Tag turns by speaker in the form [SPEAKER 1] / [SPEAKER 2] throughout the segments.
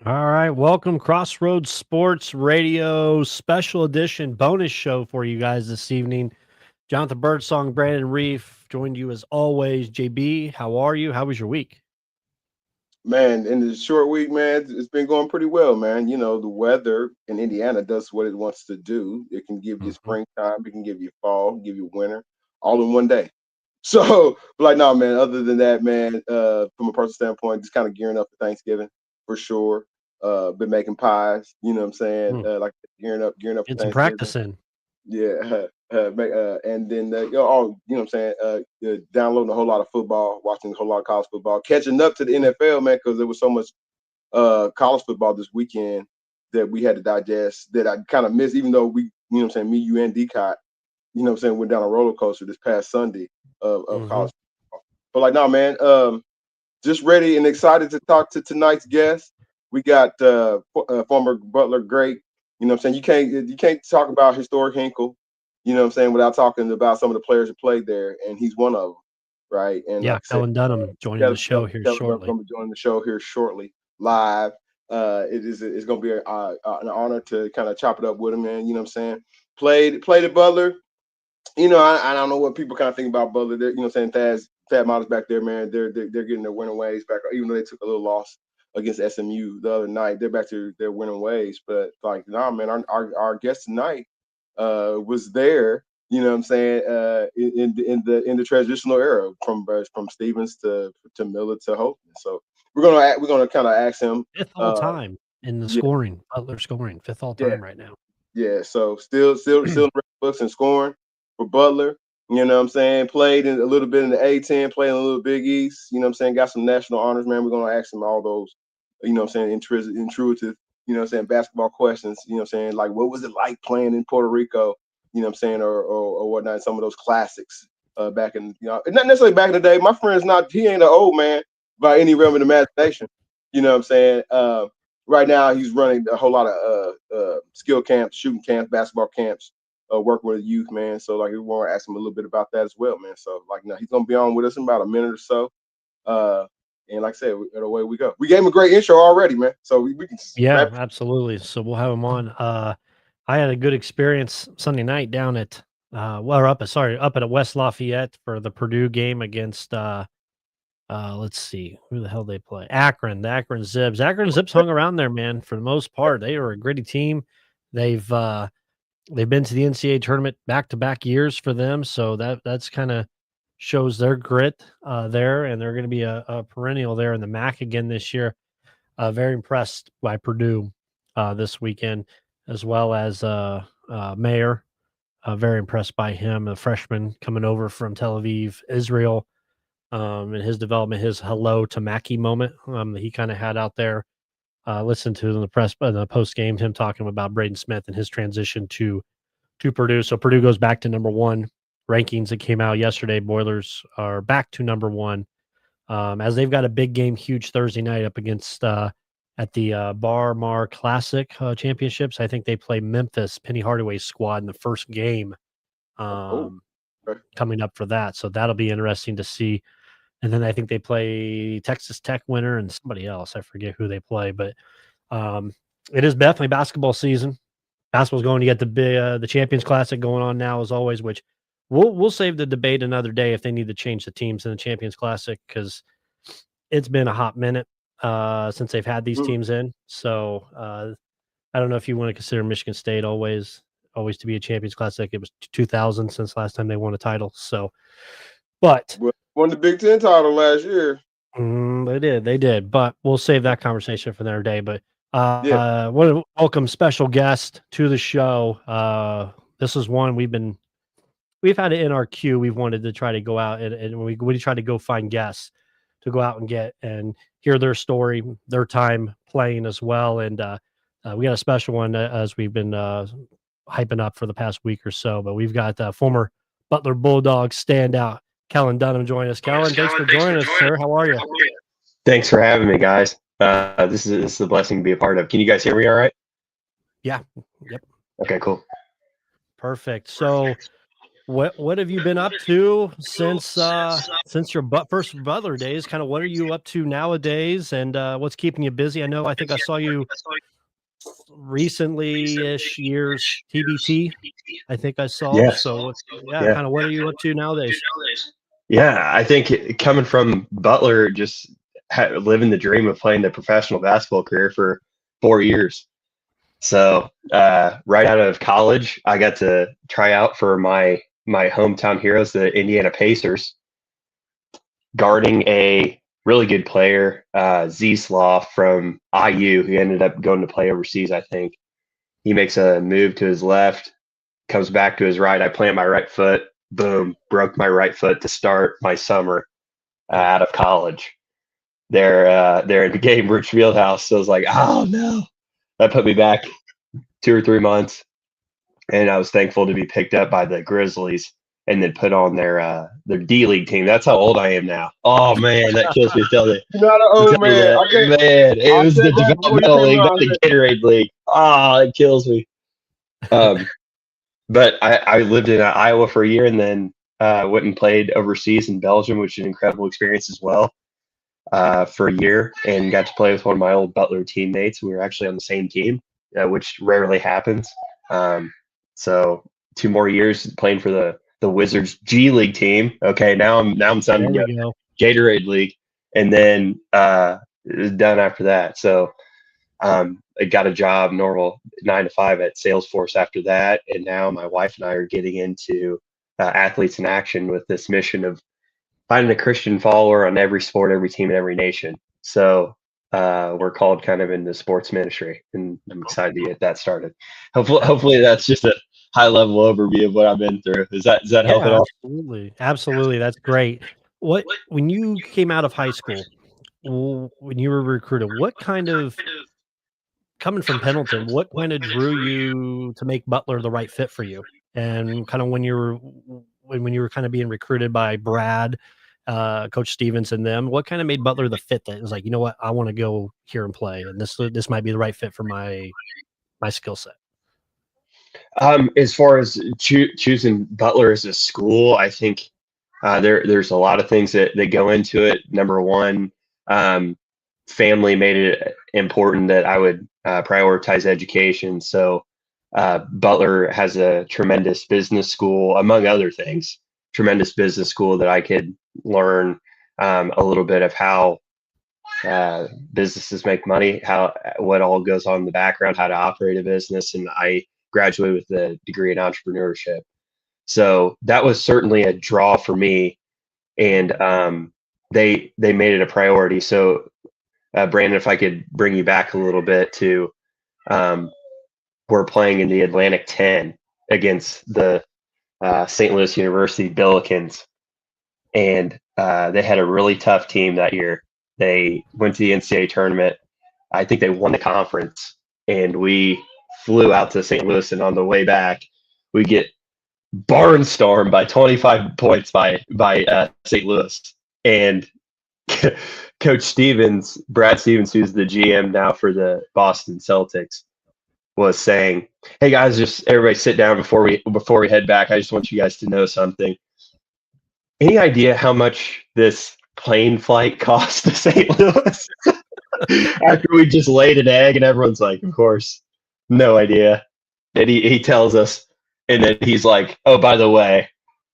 [SPEAKER 1] All right, welcome Crossroads Sports Radio special edition bonus show for you guys this evening. Jonathan Birdsong, Brandon Reef joined you as always. JB, how are you? How was your week?
[SPEAKER 2] Man, in the short week, man, it's been going pretty well, man. You know, the weather in Indiana does what it wants to do. It can give you
[SPEAKER 1] Mhm.
[SPEAKER 2] springtime, it can give you fall, give you winter, all in one day. So, like, no, man. Other than that, man, from a personal standpoint, just kind of gearing up for Thanksgiving for sure. Been making pies. You know what I'm saying?
[SPEAKER 1] Mm.
[SPEAKER 2] Like gearing up for
[SPEAKER 1] Get some
[SPEAKER 2] Thanksgiving.
[SPEAKER 1] practice in.
[SPEAKER 2] Yeah, and then you know what I'm saying, downloading a whole lot of football, watching a whole lot of college football, catching up to the NFL, man, because there was so much college football this weekend that we had to digest that I kind of missed, even though you know what I'm saying, me, you, and Decot, you know what I'm saying, went down a roller coaster this past Sunday of
[SPEAKER 1] Hmm.
[SPEAKER 2] college football. But like, no, man, just ready and excited to talk to tonight's guest. We got former Butler great. You know what I'm saying? You can't talk about historic Hinkle, you know what I'm saying, without talking about some of the players who played there, and he's one of them, right? And
[SPEAKER 1] Yeah,
[SPEAKER 2] like I said,
[SPEAKER 1] Kellen Dunham joining the
[SPEAKER 2] Kellen,
[SPEAKER 1] show here
[SPEAKER 2] Kellen
[SPEAKER 1] shortly.
[SPEAKER 2] going to be joining the show here shortly, live. It's going to be an honor to kind of chop it up with him, man. You know what I'm saying? Played at Butler. You know, I don't know what people kind of think about Butler. You know what I'm saying? Thad Miles back there, man. They're getting their winning ways back, even though they took a little loss against SMU the other night. They're back to their winning ways. But like, nah, man, our guest tonight was there. You know what I'm saying? In the transitional era from Stevens to Miller to Holtman. So we're gonna kind of ask him.
[SPEAKER 1] Fifth all
[SPEAKER 2] Uh,
[SPEAKER 1] time in the
[SPEAKER 2] yeah,
[SPEAKER 1] scoring, Butler scoring, fifth all
[SPEAKER 2] yeah,
[SPEAKER 1] time right now.
[SPEAKER 2] yeah. So still in the books and scoring for Butler. You know what I'm saying? Played a little bit in the A10, played in a little Big East. You know what I'm saying? Got some national honors, man. We're gonna ask him all those, you know what I'm saying, intuitive, you know what I'm saying, basketball questions. You know what I'm saying? Like, what was it like playing in Puerto Rico? You know what I'm saying, or whatnot. Some of those classics back in, not necessarily back in the day. My friend's not. He ain't an old man by any realm of the imagination. You know what I'm saying? Right now he's running a whole lot of skill camps, shooting camps, basketball camps, working with the youth, man. So like we want to ask him a little bit about that as well, man. So like he's gonna be on with us in about a minute or so. Uh, and like I said, away we go. We gave him a great intro already, man. So we can just
[SPEAKER 1] Yeah,
[SPEAKER 2] wrap.
[SPEAKER 1] absolutely. So we'll have him on. I had a good experience Sunday night down at up at West Lafayette for the Purdue game against let's see, who the hell they play? Akron, the Akron Zips. Akron Zips hung around there, man, for the most part. They are a gritty team. They've uh they've been to the NCAA tournament back to back years for them, so that's kind of shows their grit there, and they're going to be a perennial there in the MAC again this year. Very impressed by Purdue this weekend, as well as Mayer. Very impressed by him, a freshman coming over from Tel Aviv, Israel, and his development, his hello to Mackie moment that he kind of had out there. Listened to in the press, the post game, him talking about Braden Smith and his transition to Purdue. So Purdue goes back to number one rankings that came out yesterday. Boilers are back to number one as they've got a big game, huge Thursday night up against at the Bar Mar Classic Championships. I think they play Memphis, Penny Hardaway's squad in the first game
[SPEAKER 2] Oh,
[SPEAKER 1] um,
[SPEAKER 2] okay.
[SPEAKER 1] coming up for that. So that'll be interesting to see. And then I think they play Texas Tech winner and somebody else. I forget who they play, but um, it is definitely basketball season. Basketball's going to get the Champions Classic going on now, as always. Which we'll save the debate another day if they need to change the teams in the Champions Classic because it's been a hot minute since they've had these
[SPEAKER 2] Mm.
[SPEAKER 1] teams in. So I don't know if you want to consider Michigan State always to be a Champions Classic. It was 2000 since last time they won a title. So, but
[SPEAKER 2] Well, won the Big Ten title last year.
[SPEAKER 1] they did. But we'll save that conversation for another day. But
[SPEAKER 2] Yeah.
[SPEAKER 1] want to welcome special guest to the show. This is one we've had it in our queue. We've wanted to try to go out and we try to go find guests to go out and get and hear their story, their time playing as well. And we got a special one as we've been hyping up for the past week or so. But we've got former Butler Bulldogs standout Kellen Dunham join us. Kellen, thanks for joining us, sir. How are you?
[SPEAKER 3] Thanks for having me, guys. This is a blessing to be a part of. Can you guys hear me all right?
[SPEAKER 1] Yeah. Yep.
[SPEAKER 3] Okay, cool.
[SPEAKER 1] Perfect. So What have you been up to since your first Butler days? Kind of what are you up to nowadays, and what's keeping you busy? I think I saw you recently-ish years TBT. I think I saw.
[SPEAKER 3] Yes.
[SPEAKER 1] So yeah,
[SPEAKER 3] Yeah.
[SPEAKER 1] kind of what are you up to nowadays?
[SPEAKER 3] Yeah, I think coming from Butler, just living the dream of playing the professional basketball career for 4 years. So right out of college, I got to try out for my hometown heroes, the Indiana Pacers, guarding a really good player, Zslaw from IU, who ended up going to play overseas, I think. He makes a move to his left, comes back to his right. I plant my right foot, boom, broke my right foot to start my summer out of college. They're in Gainbridge Fieldhouse. So I was like, oh no. That put me back 2 or 3 months. And I was thankful to be picked up by the Grizzlies and then put on their D League team. That's how old I am now. Oh man, that kills me to tell you.
[SPEAKER 2] You're not an
[SPEAKER 3] To
[SPEAKER 2] old
[SPEAKER 3] tell you
[SPEAKER 2] man.
[SPEAKER 3] that.
[SPEAKER 2] Okay,
[SPEAKER 3] Man, it
[SPEAKER 2] I
[SPEAKER 3] was
[SPEAKER 2] said
[SPEAKER 3] the
[SPEAKER 2] that before you
[SPEAKER 3] developmental
[SPEAKER 2] came
[SPEAKER 3] league,
[SPEAKER 2] on.
[SPEAKER 3] not the Gatorade league. Ah, it kills me. But I lived in Iowa for a year and then went and played overseas in Belgium, which is an incredible experience as well, for a year, and got to play with one of my old Butler teammates. We were actually on the same team, which rarely happens. So 2 more years playing for the Wizards G League team. Okay, now I'm
[SPEAKER 1] There
[SPEAKER 3] sounding
[SPEAKER 1] we
[SPEAKER 3] young.
[SPEAKER 1] go.
[SPEAKER 3] Gatorade League, and then it was done after that. So I got a job, normal 9 to 5 at Salesforce after that, and now my wife and I are getting into Athletes in Action with this mission of finding a Christian follower on every sport, every team, and every nation. So we're called kind of in the sports ministry, and I'm excited to get that started. Hopefully that's just a high level overview of what I've been through. Does that help at
[SPEAKER 1] Yeah,
[SPEAKER 3] all?
[SPEAKER 1] absolutely. That's great. When you came out of high school, when you were recruited, what kind of coming from Pendleton, what kind of drew you to make Butler the right fit for you? And kind of when you were kind of being recruited by Brad, Coach Stevens and them, what kind of made Butler the fit that was like, you know what, I want to go here and play, and this might be the right fit for my skill set.
[SPEAKER 3] As far as choosing Butler as a school, I think there's a lot of things that go into it. Number one, family made it important that I would prioritize education. So Butler has a tremendous business school, among other things, tremendous business school that I could learn a little bit of how businesses make money, what all goes on in the background, how to operate a business. And I graduated with a degree in entrepreneurship. So that was certainly a draw for me. And they made it a priority. So Brandon, if I could bring you back a little bit to, we're playing in the Atlantic 10 against the St. Louis University Billikens. And they had a really tough team that year. They went to the NCAA tournament. I think they won the conference, and we flew out to St. Louis. And on the way back, we get barnstormed by 25 points by St. Louis. And Coach Stevens, Brad Stevens, who's the GM now for the Boston Celtics, was saying, "Hey guys, just everybody sit down before we head back. I just want you guys to know something. Any idea how much this plane flight cost to St. Louis?" After we just laid an egg, and everyone's like, "Of course, no idea." And he tells us, and then he's like, "Oh, by the way,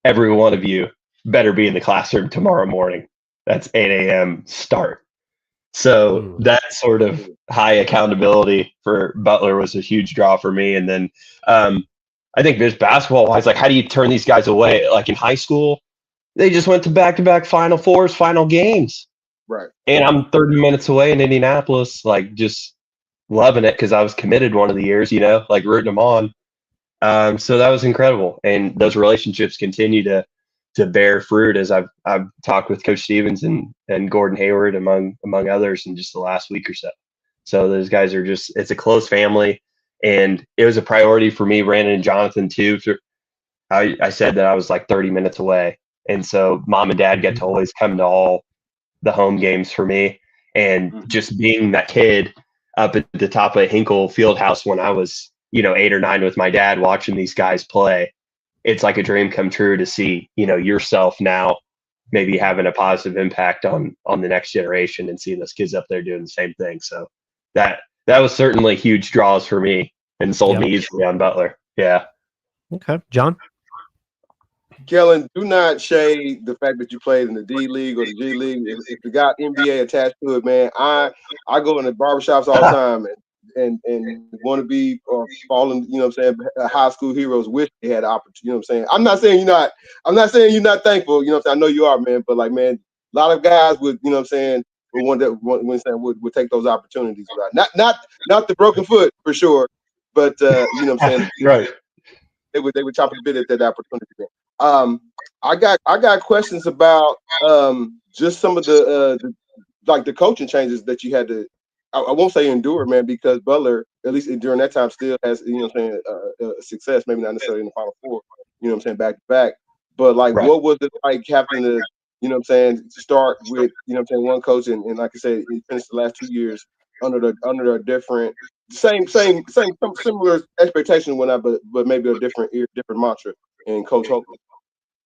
[SPEAKER 3] every one of you better be in the classroom tomorrow morning. That's 8 a.m. start." So that sort of high accountability for Butler was a huge draw for me. And then I think there's basketball-wise, like how do you turn these guys away? Like in high school, they just went to back-to-back Final Fours, final games.
[SPEAKER 2] Right.
[SPEAKER 3] And I'm 30 minutes away in Indianapolis, like just loving it because I was committed one of the years, like rooting them on. So that was incredible. And those relationships continue to bear fruit as I've talked with Coach Stevens and Gordon Hayward among others in just the last week or so. So those guys are it's a close family, and it was a priority for me, Brandon and Jonathan too. I said that I was like 30 minutes away, and so mom and dad get to always come to all the home games for me, and just being that kid up at the top of Hinkle Fieldhouse when I was 8 or 9 with my dad watching these guys play. it's like a dream come true to see, yourself now maybe having a positive impact on the next generation and seeing those kids up there doing the same thing. So that was certainly huge draws for me and sold me easily on Butler. Yeah.
[SPEAKER 1] Okay. John?
[SPEAKER 2] Kellen, do not shade the fact that you played in the D League or the G League. If it got NBA attached to it, man, I go in the barbershops all the time and want to be or fallen, high school heroes wish they had opportunity. You know what I'm saying? I'm not saying you're not thankful, I know you are, man, but like, man, a lot of guys would, would take those opportunities. Right? Not the broken foot for sure, but
[SPEAKER 3] Right.
[SPEAKER 2] They would chop a bit at that opportunity. I got questions about just some of the coaching changes that you had to. I won't say endure, man, because Butler, at least during that time, still has success. Maybe not necessarily in the Final Four. Back to back. But like,
[SPEAKER 3] Right.
[SPEAKER 2] What was it like having to start with one coach and like I said, he finished the last 2 years under a different similar expectation when but maybe a different mantra and Coach Holcomb.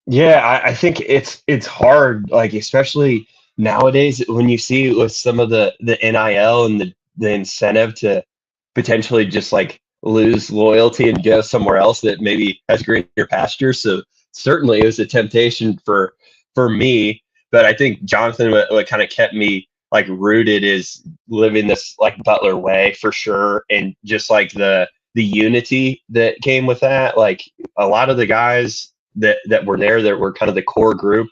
[SPEAKER 3] Yeah, I think it's hard, like especially nowadays when you see with some of the NIL and the incentive to potentially just like lose loyalty and go somewhere else that maybe has greener pastures. So certainly it was a temptation for me, but I think Jonathan, what kind of kept me like rooted is living this like Butler way for sure, and just like the unity that came with that. Like a lot of the guys that were there that were kind of the core group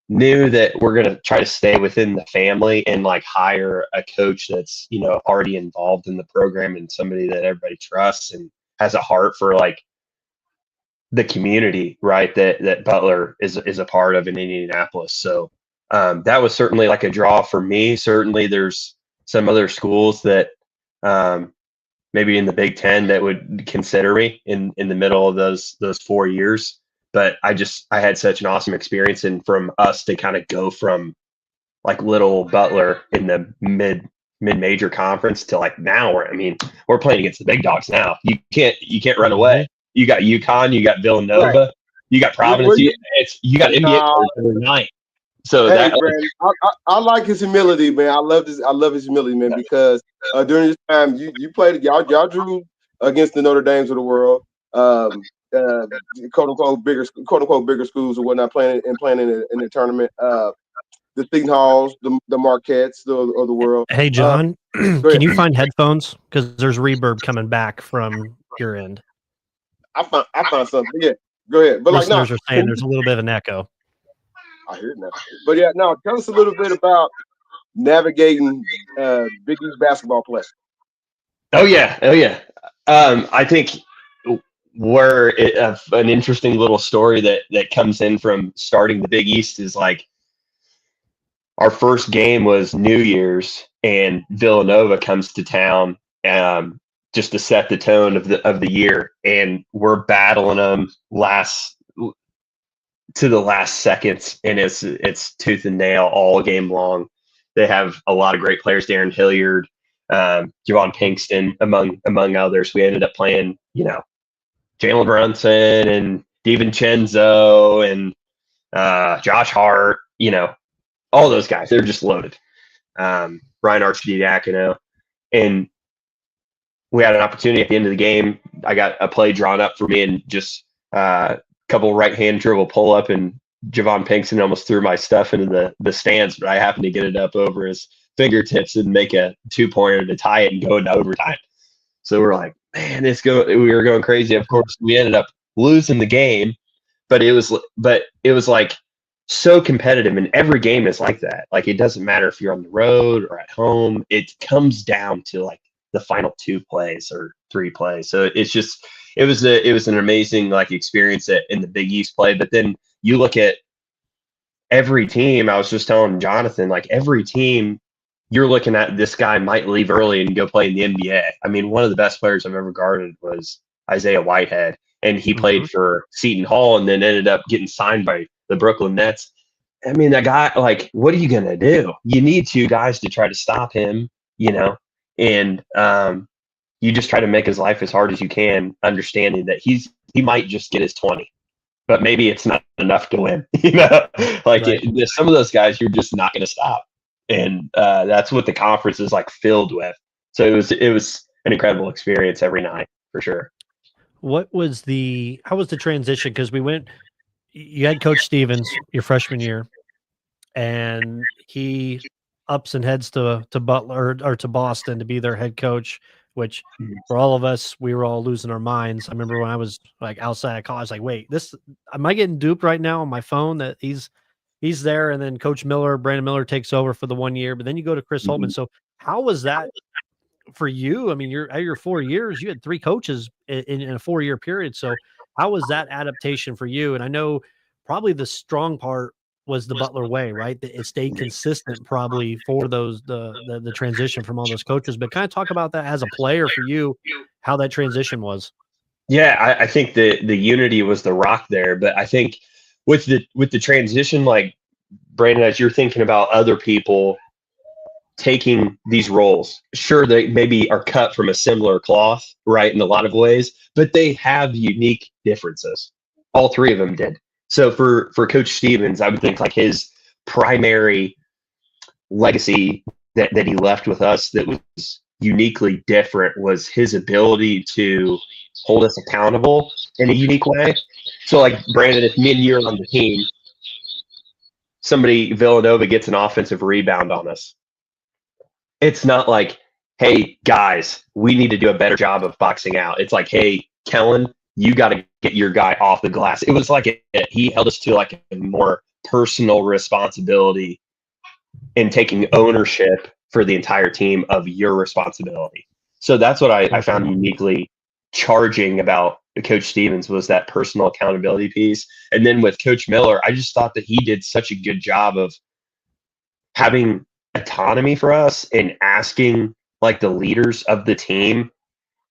[SPEAKER 3] knew that we're going to try to stay within the family and like hire a coach that's already involved in the program and somebody that everybody trusts and has a heart for like the community, right, that Butler is a part of in Indianapolis. So that was certainly like a draw for me. Certainly there's some other schools that maybe in the Big Ten that would consider me in the middle of those 4 years. But I had such an awesome experience, and from us to kind of go from like little Butler in the mid-major conference to like now we're playing against the big dogs now. You can't run away. You got UConn, you got Villanova, right. You got Providence. You got NBA players every night. So
[SPEAKER 2] hey, Brandon, I like his humility, man. I love his humility, man, because during this time you played y'all drew against the Notre Dames of the world. Quote unquote bigger schools or whatnot, playing in the tournament. The Seton Halls, the Marquettes of the world.
[SPEAKER 1] Hey John, can you find headphones? Because there's reverb coming back from your end.
[SPEAKER 2] I found something. Yeah, go ahead. But
[SPEAKER 1] listeners are saying there's a little bit of an echo.
[SPEAKER 2] I hear it now. But yeah, now tell us a little bit about navigating Big East basketball play.
[SPEAKER 3] Oh yeah. I think an interesting little story that comes in from starting the Big East is like our first game was New Year's and Villanova comes to town just to set the tone of the year, and we're battling them to the last seconds, and it's tooth and nail all game long. They have a lot of great players, Darren Hilliard, Javon Pinkston, among others. We ended up playing, Jalen Brunson and DiVincenzo and Josh Hart, all those guys. They're just loaded. Ryan Archidiakono. And we had an opportunity at the end of the game. I got a play drawn up for me and just couple right-hand dribble pull-up, and Javon Pinkston almost threw my stuff into the stands, but I happened to get it up over his fingertips and make a 2-pointer to tie it and go into overtime. So we're like, man, we were going crazy. Of course, we ended up losing the game, but it was like so competitive, and every game is like that. Like, it doesn't matter if you're on the road or at home. It comes down to like the final 2 plays or 3 plays. So it's just, it was an amazing like experience in the Big East play. But then you look at every team. I was just telling Jonathan, like every team, you're looking at this guy might leave early and go play in the NBA. I mean, one of the best players I've ever guarded was Isaiah Whitehead, and he played for Seton Hall and then ended up getting signed by the Brooklyn Nets. I mean, that guy, like, what are you going to do? You need 2 guys to try to stop him, and you just try to make his life as hard as you can, understanding that he might just get his 20, but maybe it's not enough to win. You know, like
[SPEAKER 1] Right.
[SPEAKER 3] some of those guys, you're just not going to stop, and that's what the conference is like filled with. So it was an incredible experience every night for sure.
[SPEAKER 1] How was the transition? Because you had Coach Stevens your freshman year, and he ups and heads to Butler or to Boston to be their head coach, which for all of us, we were all losing our minds. I remember when I was like outside of college, like, wait, am I getting duped right now on my phone that he's there? And then Coach Brandon Miller takes over for the 1 year, but then you go to Chris Holtmann. So how was that for you? I mean, out of your 4 years, you had 3 coaches in a 4-year period. So how was that adaptation for you? And I know probably the strong part was the Butler way, right? That it stayed consistent probably for the transition from all those coaches. But kind of talk about that as a player for you, how that transition was.
[SPEAKER 3] Yeah, I think the unity was the rock there, but I think with the transition, like Brandon, as you're thinking about other people taking these roles, sure, they maybe are cut from a similar cloth, right, in a lot of ways, but they have unique differences. All 3 of them did. So for Coach Stevens, I would think like his primary legacy that he left with us that was uniquely different was his ability to hold us accountable in a unique way. So like Brandon, if me and you are on the team, Villanova gets an offensive rebound on us. It's not like, hey guys, we need to do a better job of boxing out. It's like, hey, Kellen, you got to get your guy off the glass. It was like he held us to like a more personal responsibility in taking ownership for the entire team of your responsibility. So that's what I found uniquely charging about Coach Stevens was that personal accountability piece. And then with Coach Miller, I just thought that he did such a good job of having autonomy for us and asking like the leaders of the team,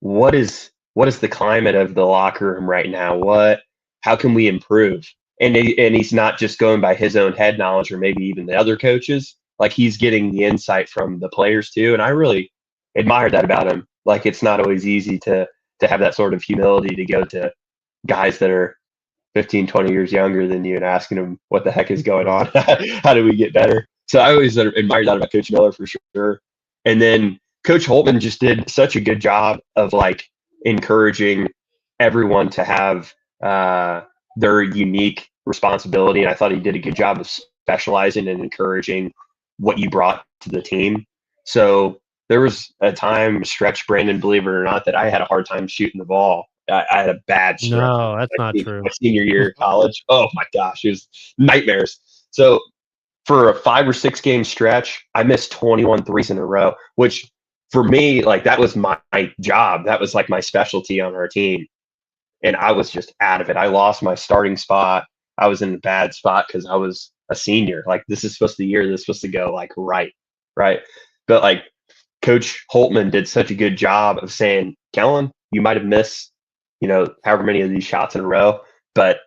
[SPEAKER 3] what is the climate of the locker room right now? How can we improve? And he's not just going by his own head knowledge or maybe even the other coaches. Like he's getting the insight from the players too. And I really admired that about him. Like it's not always easy to have that sort of humility to go to guys that are 15, 20 years younger than you and asking them what the heck is going on? How do we get better? So I always admired that about Coach Miller for sure. And then Coach Holtmann just did such a good job of like encouraging everyone to have their unique responsibility. And I thought he did a good job of specializing and encouraging what you brought to the team. So there was a stretch, Brandon, believe it or not, that I had a hard time shooting the ball. I had a bad stretch.
[SPEAKER 1] No, that's not true.
[SPEAKER 3] My senior year of college. Oh my gosh, it was nightmares. So for a 5 or 6 game stretch, I missed 21 threes in a row, which for me, like that was my job. That was like my specialty on our team. And I was just out of it. I lost my starting spot. I was in a bad spot because I was a senior. Like this is supposed to go like right. But like Coach Holtmann did such a good job of saying, Kellen, you might have missed, however many of these shots in a row, but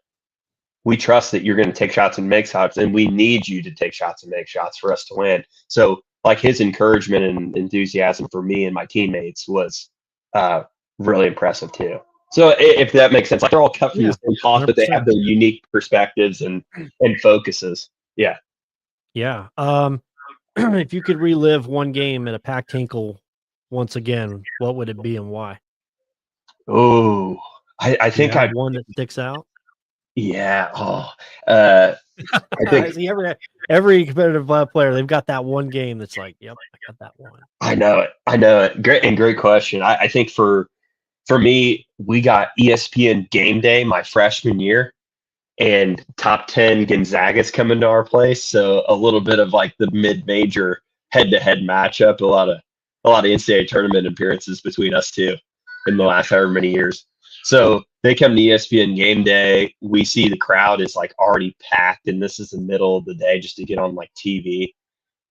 [SPEAKER 3] we trust that you're going to take shots and make shots, and we need you to take shots and make shots for us to win. So like his encouragement and enthusiasm for me and my teammates was really impressive too. So if that makes sense, like they're all cut from the same cloth, but they have their unique perspectives and focuses. Yeah.
[SPEAKER 1] Yeah. If you could relive one game at a packed Hinkle once again, what would it be and why?
[SPEAKER 3] Oh, I think I
[SPEAKER 1] one that sticks out.
[SPEAKER 3] Yeah. I think
[SPEAKER 1] See, every competitive player, they've got that one game that's like, yep, I got that one.
[SPEAKER 3] I know it. Great question. I think for me, we got ESPN Game Day my freshman year, and top 10 Gonzaga's coming to our place. So a little bit of like the mid-major head-to-head matchup. A lot of NCAA tournament appearances between us two in the last however many years. So they come to ESPN Game Day. We see the crowd is like already packed, and this is the middle of the day just to get on like TV.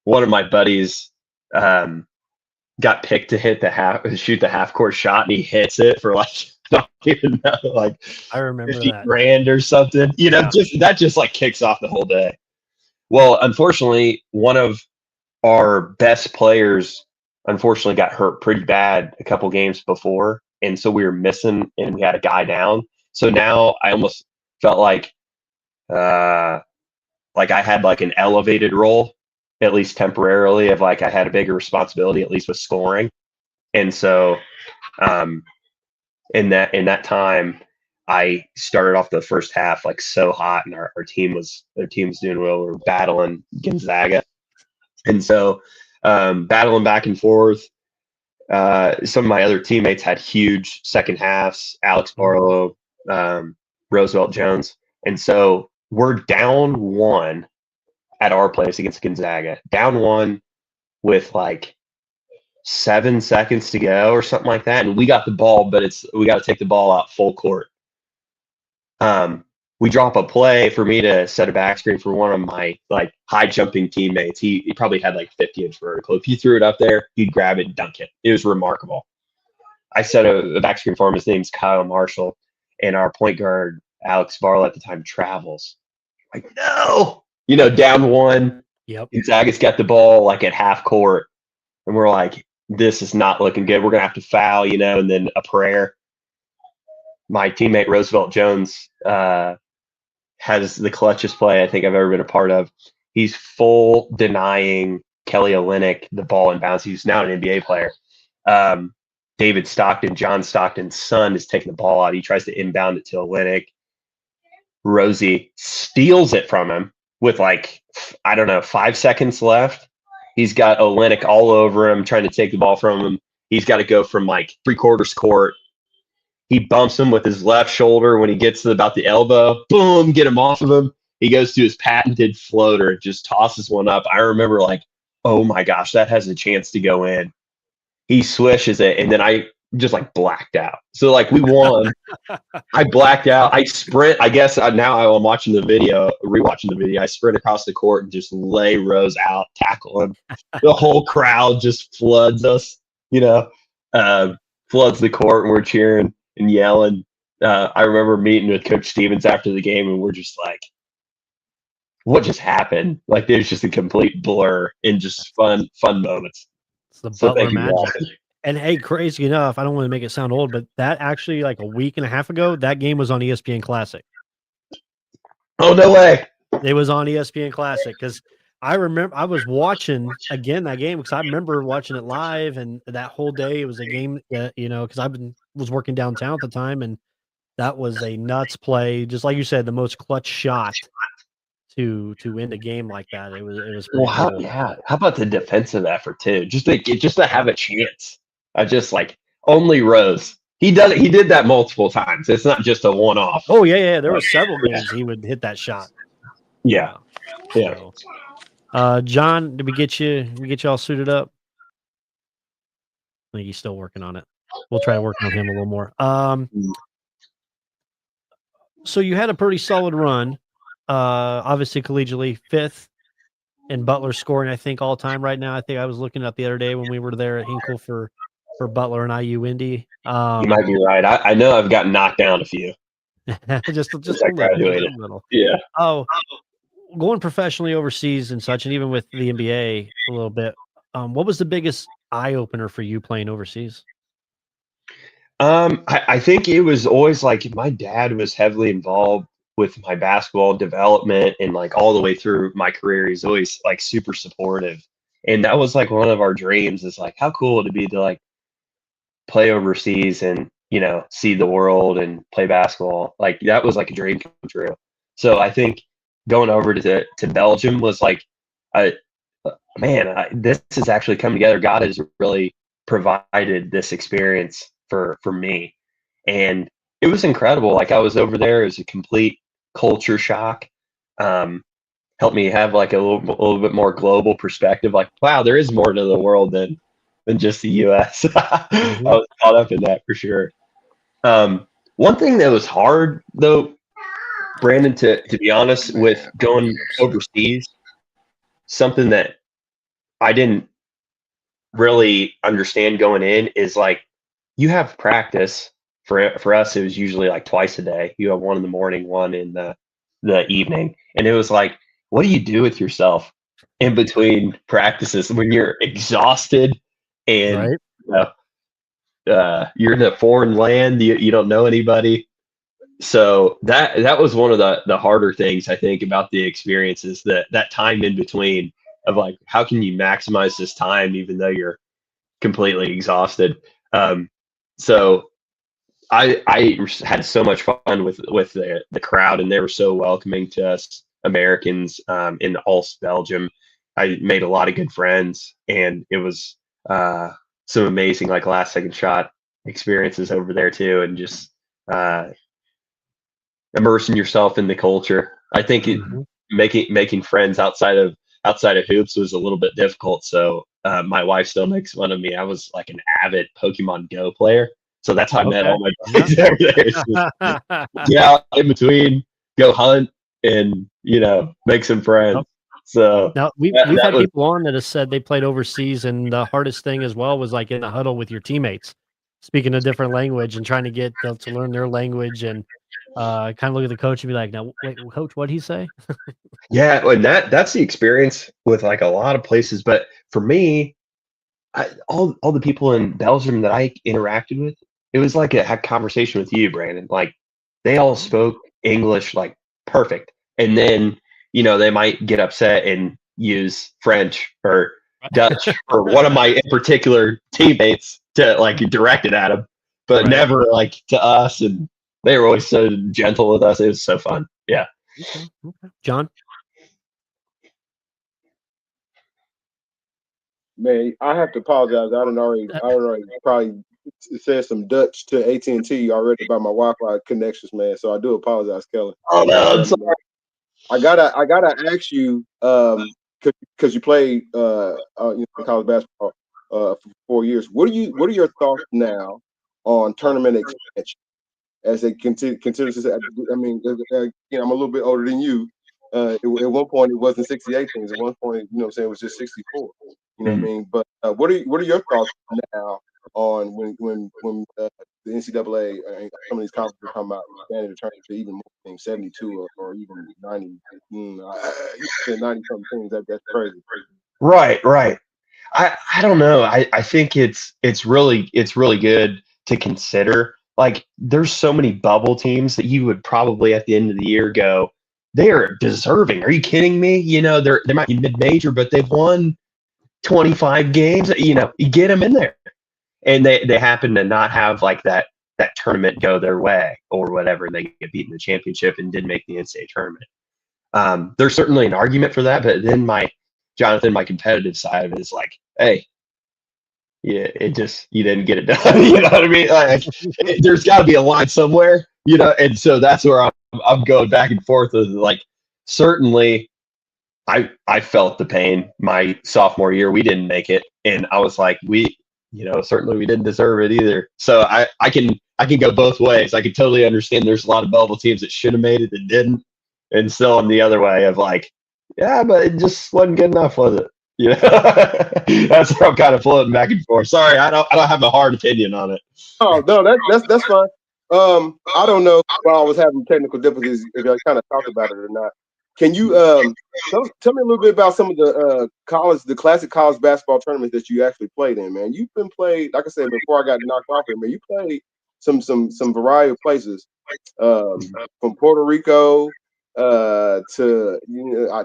[SPEAKER 3] One of my buddies got picked to shoot the half court shot, and he hits it for like I don't even know, like
[SPEAKER 1] I remember
[SPEAKER 3] 50
[SPEAKER 1] that
[SPEAKER 3] grand or something. Just like kicks off the whole day. Well, unfortunately, one of our best players unfortunately got hurt pretty bad a couple games before. And so we were missing, and we had a guy down. So now I almost felt like I had like an elevated role, at least temporarily, of like I had a bigger responsibility, at least with scoring. And so in that time, I started off the first half like so hot, and our team was doing well. We were battling Gonzaga, and so battling back and forth. Some of my other teammates had huge second halves. Alex Barlow, Roosevelt Jones, and so we're down one at our place against Gonzaga. Down one with like 7 seconds to go or something like that, and we got the ball, but we got to take the ball out full court. We drop a play for me to set a back screen for one of my like high jumping teammates. He probably had like 50-inch vertical. If you threw it up there, he'd grab it and dunk it. It was remarkable. I set a back screen for him. His name's Kyle Marshall, and our point guard Alex Barlow at the time travels. Like, no, down one.
[SPEAKER 1] Yep.
[SPEAKER 3] Gonzaga's got the ball like at half court, and we're like, this is not looking good. We're gonna have to foul, and then a prayer. My teammate Roosevelt Jones has the clutchest play I think I've ever been a part of. He's full denying Kelly Olynyk the ball in bounds. He's now an NBA player. David Stockton, John Stockton's son, is taking the ball out. He tries to inbound it to Olynyk. Rosie steals it from him with 5 seconds left. He's got Olynyk all over him, trying to take the ball from him. He's got to go from like 3/4 court. He bumps him with his left shoulder when he gets to about the elbow. Boom, get him off of him. He goes to his patented floater, just tosses one up. I remember like, oh my gosh, that has a chance to go in. He swishes it, and then I just like blacked out. So like we won. I blacked out. I sprint. I guess now I'm watching the video, rewatching the video. I sprint across the court and just lay Rose out, tackle him. The whole crowd just floods us, floods the court, and we're cheering and yelling. I remember meeting with Coach Stevens after the game, and we're just like, what just happened? Like there's just a complete blur and just fun moments.
[SPEAKER 1] It's the Butler magic. And hey, crazy enough, I don't want to make it sound old, but that actually like a week and a half ago, that game was on ESPN Classic.
[SPEAKER 3] Oh, no way.
[SPEAKER 1] It was on ESPN Classic because I remember I was watching again that game because I remember watching it live, and that whole day it was a game that, because was working downtown at the time, and that was a nuts play. Just like you said, the most clutch shot to end a game like that. It was
[SPEAKER 3] well, how about the defensive effort too? Just to have a chance. I just like only Rose. He did that multiple times. It's not just a one-off.
[SPEAKER 1] Oh yeah. There were several games he would hit that shot.
[SPEAKER 3] Yeah.
[SPEAKER 1] So, John, did we get you all suited up? I think he's still working on it. We'll try working on him a little more. So you had a pretty solid run. Obviously collegiately 5th in Butler scoring, I think, all time right now. I think I was looking up the other day when we were there at Hinkle for Butler and IU Indy.
[SPEAKER 3] You might be right. I know I've gotten knocked down a few.
[SPEAKER 1] just
[SPEAKER 3] I graduated.
[SPEAKER 1] a little.
[SPEAKER 3] Yeah.
[SPEAKER 1] Oh, going professionally overseas and such, and even with the NBA a little bit. What was the biggest eye opener for you playing overseas?
[SPEAKER 3] I think it was always like my dad was heavily involved with my basketball development, and like all the way through my career, he's always like super supportive. And that was like one of our dreams, is like how cool it'd be to like play overseas and, see the world and play basketball. Like that was like a dream come true. So I think going over to Belgium was like, this has actually come together. God has really provided this experience for me. And it was incredible. Like I was over there, it was a complete culture shock. Helped me have like a little bit more global perspective. Like, wow, there is more to the world than just the U.S. I was caught up in that for sure. One thing that was hard though, Brandon, to be honest, with going overseas, something that I didn't really understand going in is like you have practice. For us, it was usually like twice a day. You have one in the morning, one in the evening. And it was like, what do you do with yourself in between practices when you're exhausted and
[SPEAKER 1] right.
[SPEAKER 3] You're in a foreign land, you don't know anybody? so that was one of the harder things I think about the experience is that time in between of like how can you maximize this time even though you're completely exhausted. So I had so much fun with the crowd, and they were so welcoming to us Americans in Ulst, Belgium. I made a lot of good friends, and it was some amazing like last second shot experiences over there too, and just uh, immersing yourself in the culture. I think
[SPEAKER 1] Mhm.
[SPEAKER 3] making friends outside of hoops was a little bit difficult. So my wife still makes fun of me. I was like an avid Pokemon Go player, so that's how I met
[SPEAKER 1] Okay.
[SPEAKER 3] all my
[SPEAKER 1] Yeah.
[SPEAKER 3] buddies over there. It's just get out in between, go hunt, and make some friends.
[SPEAKER 1] Yep.
[SPEAKER 3] So
[SPEAKER 1] Now we've
[SPEAKER 3] that
[SPEAKER 1] had
[SPEAKER 3] was
[SPEAKER 1] people on that have said they played overseas, and the hardest thing as well was like in the huddle with your teammates, speaking a different language and trying to get them to learn their language and kind of look at the coach and be like, "Now, wait, coach, what'd he say?"
[SPEAKER 3] yeah, and that's the experience with like a lot of places. But for me, all the people in Belgium that I interacted with, it was like a conversation with you, Brandon. Like they all
[SPEAKER 1] Oh,
[SPEAKER 3] spoke English like perfect, and then they might get upset and use French or Dutch or one of my in particular teammates to like direct it at them, but
[SPEAKER 1] right.
[SPEAKER 3] never like to us. And they were always so gentle with us. It was so fun. Yeah.
[SPEAKER 1] Okay. Okay. John.
[SPEAKER 2] Man, I have to apologize. I done already probably said some Dutch to AT&T already about my Wi-Fi connections, man. So I do apologize, Kellen.
[SPEAKER 3] Oh no, I'm
[SPEAKER 2] Um,
[SPEAKER 3] sorry.
[SPEAKER 2] I gotta ask you, because you played college basketball for 4 years. What are your thoughts now on tournament expansion as they consider? I mean, I'm a little bit older than you. At one point, it wasn't 68 teams. At one point, what I'm saying, it was just 64. You know what I
[SPEAKER 3] Mhm.
[SPEAKER 2] mean? But what are your thoughts now on when the NCAA some of these conferences come out expanding the tournament to even more teams, 72 or even 90? You said 90 something teams. That's crazy.
[SPEAKER 3] Right, right. I don't know. I think it's really good to consider. Like there's so many bubble teams that you would probably at the end of the year go, they are deserving. Are you kidding me? They might be mid-major, but they've won 25 games. You get them in there, and they happen to not have like that tournament go their way or whatever. And they get beaten in the championship and didn't make the NCAA tournament. There's certainly an argument for that, but then my competitive side of it is like, hey, yeah, it just you didn't get it done. You know what I mean? Like, there's got to be a line somewhere, and so that's where I'm going back and forth with like, certainly, I felt the pain my sophomore year. We didn't make it, and I was like, certainly we didn't deserve it either. So I can go both ways. I can totally understand there's a lot of bubble teams that should have made it that didn't, and still I'm the other way of like, yeah, but it just wasn't good enough, was it? That's where I'm kind of floating back and forth. Sorry, I don't have a hard opinion on it.
[SPEAKER 2] Oh no, that's fine. I don't know while I was having technical difficulties if I kind of talked about it or not. Can you tell me a little bit about some of the classic college basketball tournaments that you actually played in, man? You've been played, like I said before I got knocked off here, man. You played some variety of places, from Puerto Rico to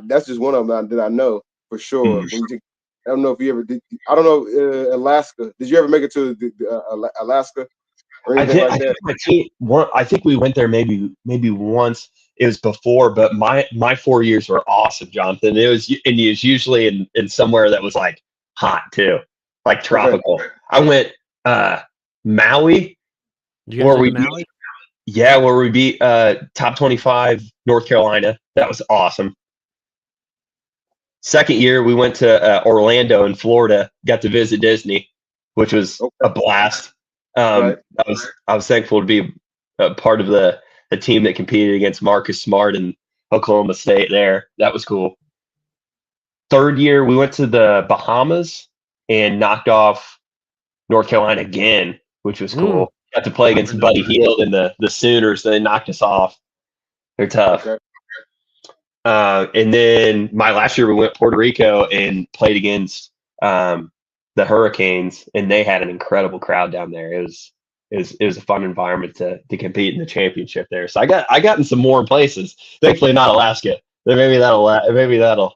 [SPEAKER 2] that's just one of them that I know for sure.
[SPEAKER 3] Mhm.
[SPEAKER 2] I don't know if you ever did. I don't know, Alaska. Did you ever make it to Alaska or
[SPEAKER 3] I
[SPEAKER 2] anything
[SPEAKER 3] think
[SPEAKER 2] like
[SPEAKER 3] I
[SPEAKER 2] that?
[SPEAKER 3] think my team one. I think we went there maybe once. It was before, but my 4 years were awesome, Jonathan. It was usually in somewhere that was like hot too, like
[SPEAKER 2] Okay.
[SPEAKER 3] tropical. I went uh Maui
[SPEAKER 1] Did you guys
[SPEAKER 3] where
[SPEAKER 1] go to
[SPEAKER 3] we beat
[SPEAKER 1] Maui?
[SPEAKER 3] yeah where we beat top 25 North Carolina. That was awesome. Second year we went to Orlando in Florida. Got to visit Disney, which was
[SPEAKER 2] Okay.
[SPEAKER 3] a blast.
[SPEAKER 2] Right.
[SPEAKER 3] I was thankful to be a part of the team that competed against Marcus Smart and Oklahoma State there. That was cool. Third year, we went to the Bahamas and knocked off North Carolina again, which was
[SPEAKER 1] Mm,
[SPEAKER 3] cool. Got to play
[SPEAKER 1] I
[SPEAKER 3] against
[SPEAKER 1] remember
[SPEAKER 3] Buddy
[SPEAKER 1] that.
[SPEAKER 3] Hield and the Sooners. They knocked us off. They're tough.
[SPEAKER 2] Okay.
[SPEAKER 3] And then my last year, we went to Puerto Rico and played against the Hurricanes, and they had an incredible crowd down there. It was a fun environment to compete in the championship there. So I got in some warm places. Thankfully, not Alaska. Maybe I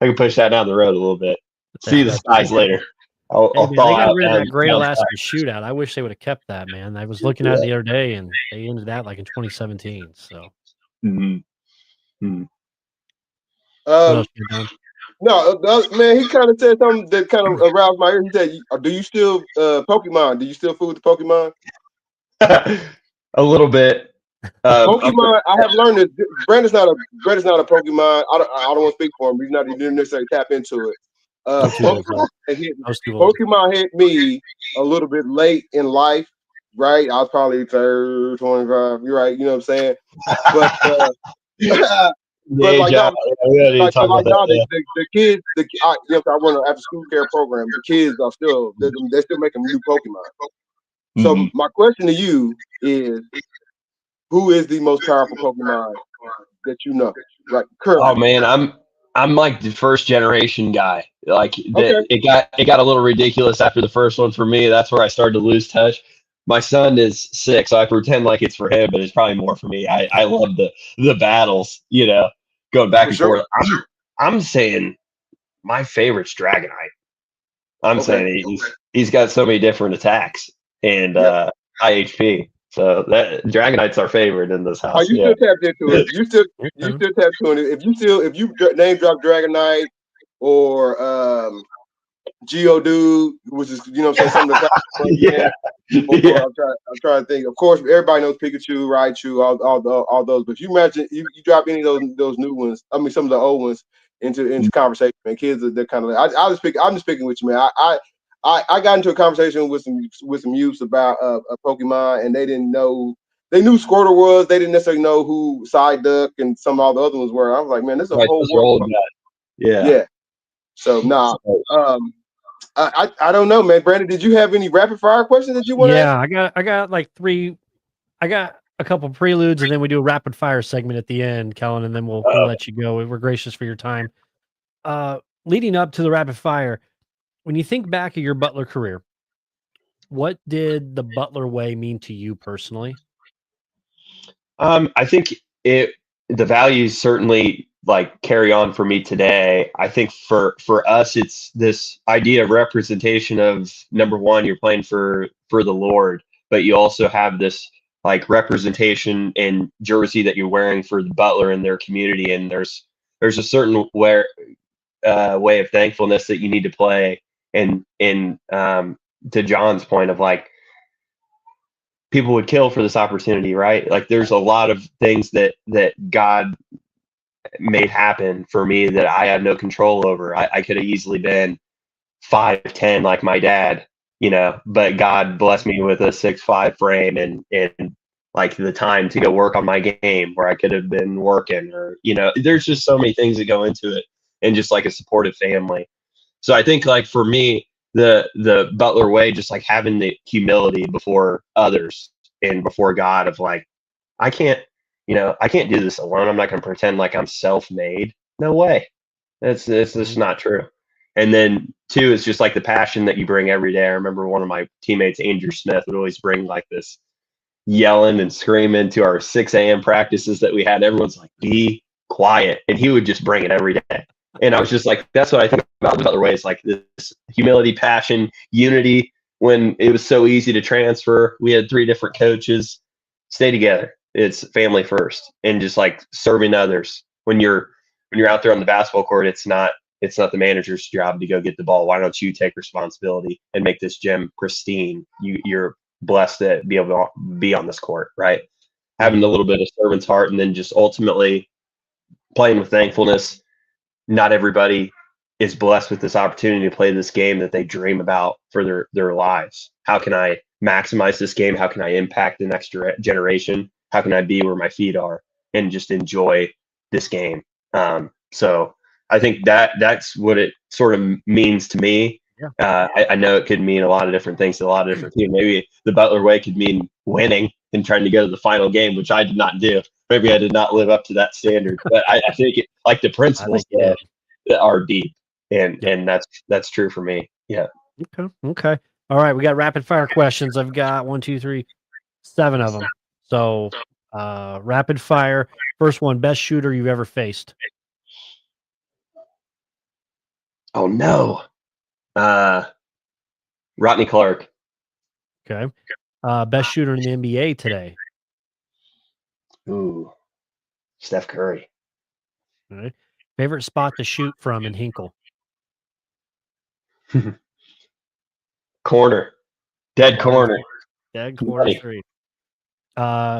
[SPEAKER 3] can push that down the road a little bit. See the skies later. I'll
[SPEAKER 1] Man,
[SPEAKER 3] thaw
[SPEAKER 1] they got
[SPEAKER 3] out
[SPEAKER 1] rid of
[SPEAKER 3] down,
[SPEAKER 1] that Great
[SPEAKER 3] down
[SPEAKER 1] Alaska
[SPEAKER 3] south.
[SPEAKER 1] Shootout. I wish they would have kept that, man. I was looking at it the other day, and they ended that like in 2017. So,
[SPEAKER 3] Mm-hmm.
[SPEAKER 1] what else
[SPEAKER 2] Um,
[SPEAKER 1] you done?
[SPEAKER 2] no, man, he kind of said something that kind of aroused my ear. He said, "Do you still Pokemon? Do you still fool with the Pokemon?"
[SPEAKER 3] A little bit.
[SPEAKER 2] Pokemon, I have learned that Brandon's not a Pokemon. I don't want to speak for him. He didn't necessarily tap into it.
[SPEAKER 1] No two days old. I was too old.
[SPEAKER 2] Pokemon hit me a little bit late in life, right? I was probably 30, 25. You're right. You know what I'm saying? But but like
[SPEAKER 3] yeah,
[SPEAKER 2] now,
[SPEAKER 3] we don't need to talk about that.
[SPEAKER 2] the kids, I run an after school care program. The kids are still they're still making new Pokemon. So my question to you is, who is the most powerful Pokemon that you know? Right, currently.
[SPEAKER 3] Oh man, I'm like the first generation guy. Like
[SPEAKER 2] Okay.
[SPEAKER 3] it got a little ridiculous after the first one for me. That's where I started to lose touch. My son is 6, so I pretend like it's for him, but it's probably more for me. I love the battles, going back
[SPEAKER 2] For
[SPEAKER 3] and
[SPEAKER 2] sure.
[SPEAKER 3] forth. I'm saying my favorite's Dragonite. I'm saying he's got so many different attacks and IHP. So that Dragonite's our favorite in this house.
[SPEAKER 2] Are you still tapped into it? You still tapped into it. If you name drop Dragonite or Geodude, which is what I'm saying, some of the I'm trying to think. Of course, everybody knows Pikachu, Raichu, all those. But if you imagine you drop any of those new ones, I mean some of the old ones into conversation, man. Kids they're kind of like I'm just speaking with you, man. I got into a conversation with some youths about a Pokemon, and they didn't know. They knew Squirtle was. They didn't necessarily know who Psyduck and some of all the other ones were. I was like, man, this is a whole world. Yeah. So I don't know, man. Brandon, did you have any rapid fire questions that you want to ask?
[SPEAKER 1] Yeah, I got like 3. I got a couple preludes, and then we do a rapid fire segment at the end, Kellen, and then we'll let you go. We're gracious for your time. Leading up to the rapid fire, when you think back of your Butler career, what did the Butler way mean to you personally?
[SPEAKER 3] I think the values certainly like carry on for me today. I think for us, it's this idea of representation of, number one, you're playing for the Lord, but you also have this like representation in jersey that you're wearing for the Butler in their community, and there's a certain way of thankfulness that you need to play. And to John's point of like, people would kill for this opportunity, right? Like there's a lot of things that God made happen for me that I had no control over. I could have easily been 5'10" like my dad, but God blessed me with a 6'5" frame and like the time to go work on my game where I could have been working, or there's just so many things that go into it, and just like a supportive family. So I think like for me, the Butler way, just like having the humility before others and before God of like, I can't do this alone. I'm not going to pretend like I'm self-made. No way. It's just not true. And then 2 is just like the passion that you bring every day. I remember one of my teammates, Andrew Smith, would always bring like this yelling and screaming to our 6 a.m. practices that we had. Everyone's like, be quiet. And he would just bring it every day. And I was just like, that's what I think about the other ways, like this humility, passion, unity. When it was so easy to transfer, we had 3 different coaches. Stay together. It's family first, and just like serving others. When you're out there on the basketball court, it's not the manager's job to go get the ball. Why don't you take responsibility and make this gym pristine? You're blessed to be able to be on this court, right? Having a little bit of servant's heart, and then just ultimately playing with thankfulness. Not everybody is blessed with this opportunity to play this game that they dream about for their lives. How can I maximize this game? How can I impact the next generation? How can I be where my feet are and just enjoy this game? So I think that's what it sort of means to me.
[SPEAKER 1] Yeah.
[SPEAKER 3] I know it could mean a lot of different things to a lot of different people. Maybe the Butler way could mean winning and trying to go to the final game, which I did not do. Maybe I did not live up to that standard, but I think like the principles that are deep, and that's true for me. Yeah.
[SPEAKER 1] Okay. All right, we got rapid fire questions. I've got 1, 2, 3, 7 of them. So, rapid fire. First one, best shooter you've ever faced.
[SPEAKER 3] Oh no. Rodney Clark.
[SPEAKER 1] Okay. Best shooter in the NBA today.
[SPEAKER 3] Ooh. Steph Curry.
[SPEAKER 1] All right. Favorite spot to shoot from in Hinkle.
[SPEAKER 3] Corner. Dead corner.
[SPEAKER 1] Dead corner
[SPEAKER 3] Money.
[SPEAKER 1] 3.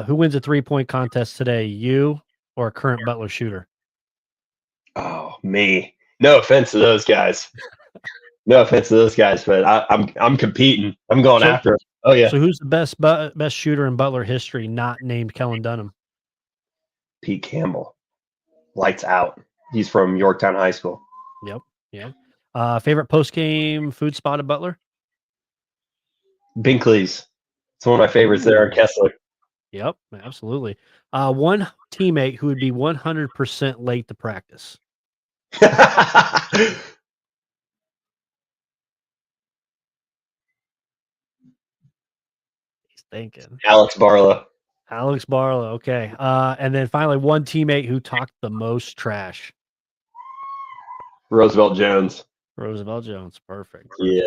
[SPEAKER 1] Who wins a 3-point contest today? You or a current Butler shooter?
[SPEAKER 3] Oh, me. No offense to those guys. No offense to those guys, but I'm competing. I'm going
[SPEAKER 1] So-
[SPEAKER 3] after 'em. Oh yeah.
[SPEAKER 1] So who's the best shooter in Butler history not named Kellen Dunham?
[SPEAKER 3] Pete Campbell. Lights out. He's from Yorktown High School.
[SPEAKER 1] Yep. Favorite post-game food spot at Butler?
[SPEAKER 3] Binkley's. It's one of my favorites there in Kessler.
[SPEAKER 1] Yep, absolutely. One teammate who would be 100% late to practice. He's thinking.
[SPEAKER 3] Alex Barlow.
[SPEAKER 1] Alex Barlow. Okay. And then finally, one teammate who talked the most trash.
[SPEAKER 3] Roosevelt Jones.
[SPEAKER 1] Roosevelt Jones. Perfect.
[SPEAKER 3] Yeah.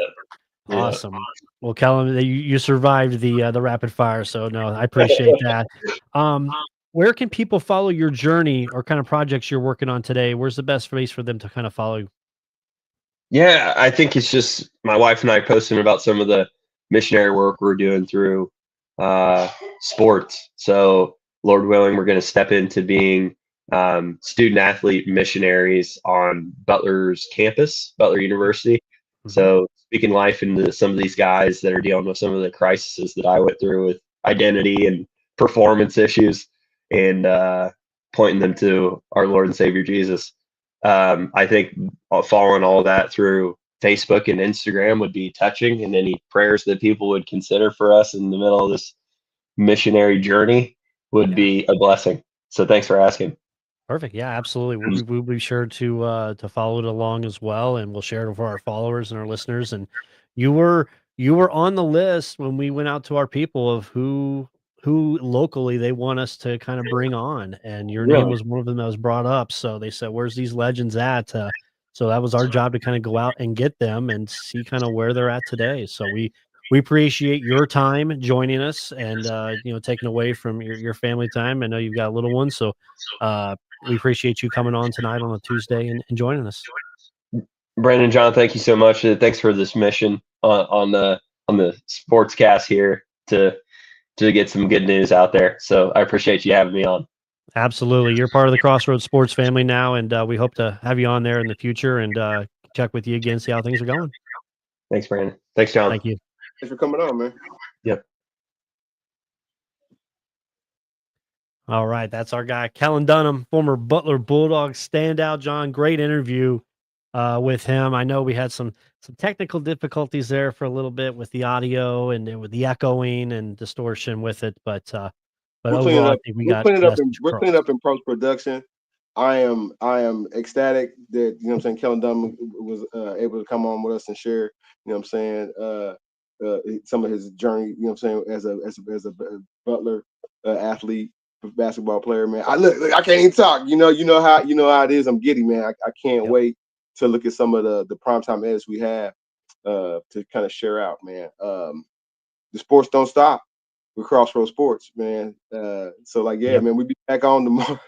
[SPEAKER 1] Awesome. Well, Kellen, you survived the rapid fire, so no, I appreciate that. Where can people follow your journey or kind of projects you're working on today? Where's the best place for them to kind of follow you?
[SPEAKER 3] Yeah, I think it's just my wife and I posting about some of the missionary work we're doing through sports. So, Lord willing, we're going to step into being student athlete missionaries on Butler's campus, Butler University. So, speaking life into some of these guys that are dealing with some of the crises that I went through with identity and performance issues, and pointing them to our Lord and Savior Jesus. I think following all that through Facebook and Instagram would be touching, and any prayers that people would consider for us in the middle of this missionary journey would be a blessing. So thanks for asking.
[SPEAKER 1] Perfect. Yeah, absolutely. We'll be sure to follow it along as well, and we'll share it for our followers and our listeners. And you were on the list when we went out to our people of who locally they want us to kind of bring on, and your name was one of them that was brought up. So they said, "Where's these legends at?" So that was our job to kind of go out and get them and see kind of where they're at today. So we appreciate your time joining us and taking away from your family time. I know you've got a little one, so we appreciate you coming on tonight on a Tuesday and joining us.
[SPEAKER 3] Brandon, John, thank you so much. Thanks for this mission on the sportscast here to get some good news out there. So I appreciate you having me on.
[SPEAKER 1] Absolutely. You're part of the Crossroads sports family now, and we hope to have you on there in the future and check with you again, see how things are going.
[SPEAKER 3] Thanks, Brandon. Thanks, John.
[SPEAKER 1] Thank you.
[SPEAKER 2] Thanks for coming on, man.
[SPEAKER 3] Yep.
[SPEAKER 1] All right. That's our guy, Kellen Dunham, former Butler Bulldogs standout. John, great interview with him. I know we had some technical difficulties there for a little bit with the audio and with the echoing and distortion with it, but overall, I think we're
[SPEAKER 2] cleaning up in post-production. I am ecstatic that, Kellen Dunham was able to come on with us and share, some of his journey, as a Butler athlete, basketball player, man. I can't even talk. You know how it is. I'm giddy, man. I can't wait to look at some of the primetime edits we have to kind of share out, man. The sports don't stop with Crossroads Sports, man. Man, we'll be back on tomorrow.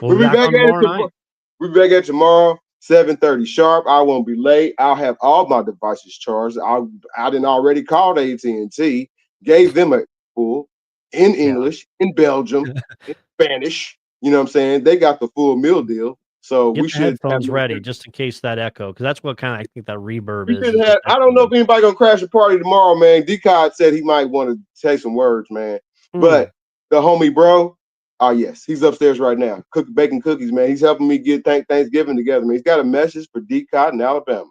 [SPEAKER 2] We'll be back at it tomorrow, 7:30 sharp. I won't be late. I'll have all my devices charged. I didn't already called AT&T, gave them a full in English, in Belgium, in Spanish. You know what I'm saying? They got the full meal deal. So
[SPEAKER 1] Get
[SPEAKER 2] we
[SPEAKER 1] the
[SPEAKER 2] should
[SPEAKER 1] headphones
[SPEAKER 2] have
[SPEAKER 1] ready just in case that echo, because that's what kind of I think that reverb
[SPEAKER 2] we
[SPEAKER 1] is.
[SPEAKER 2] should have, I don't know if anybody gonna crash the party tomorrow, man. D-Cod said he might want to say some words, man. But the homie bro, yes, he's upstairs right now, baking cookies, man. He's helping me get Thanksgiving together, man. He's got a message for D-Cod in Alabama.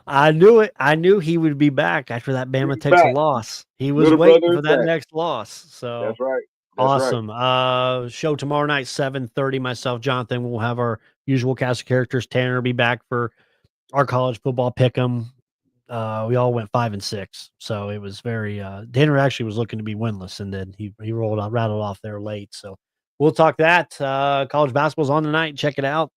[SPEAKER 1] I knew it. I knew he would be back after that Bama takes a loss. He was waiting for that next loss. So
[SPEAKER 2] that's right.
[SPEAKER 1] Awesome. Show tomorrow night, 7:30. Myself, Jonathan, we'll have our usual cast of characters. Tanner will be back for our college football pick'em. we all went 5-6. So it was very Danner actually was looking to be winless, and then he rattled off there late. So we'll talk that. College basketball's on tonight. Check it out.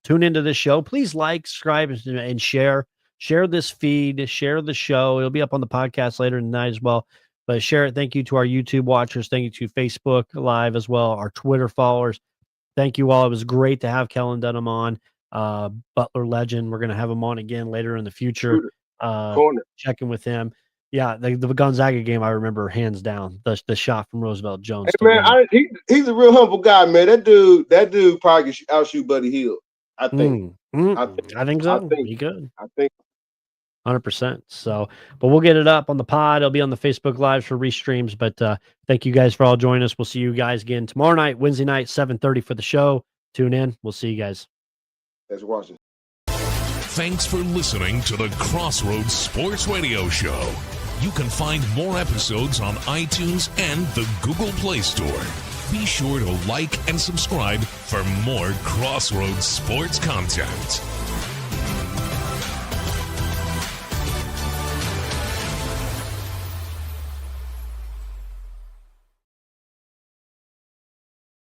[SPEAKER 1] Tune into this show. Please like, subscribe, and share. Share this feed. Share the show. It'll be up on the podcast later tonight as well. But share it. Thank you to our YouTube watchers. Thank you to Facebook Live as well. Our Twitter followers. Thank you all. It was great to have Kellen Dunham on. Butler legend. We're going to have him on again later in the future. Checking with him. Yeah, the Gonzaga game, I remember hands down. The shot from Roosevelt Jones.
[SPEAKER 2] Hey, man, he's a real humble guy, man. That dude probably could outshoot Buddy Hield. I think.
[SPEAKER 1] I think so. He could.
[SPEAKER 2] I think
[SPEAKER 1] 100%. So, but we'll get it up on the pod. It'll be on the Facebook Live for restreams. But thank you guys for all joining us. We'll see you guys again tomorrow night, Wednesday night, 7:30 for the show. Tune in. We'll see you guys.
[SPEAKER 2] Thanks for watching.
[SPEAKER 4] Thanks for listening to the Crossroads Sports Radio Show. You can find more episodes on iTunes and the Google Play Store. Be sure to like and subscribe for more Crossroads sports content.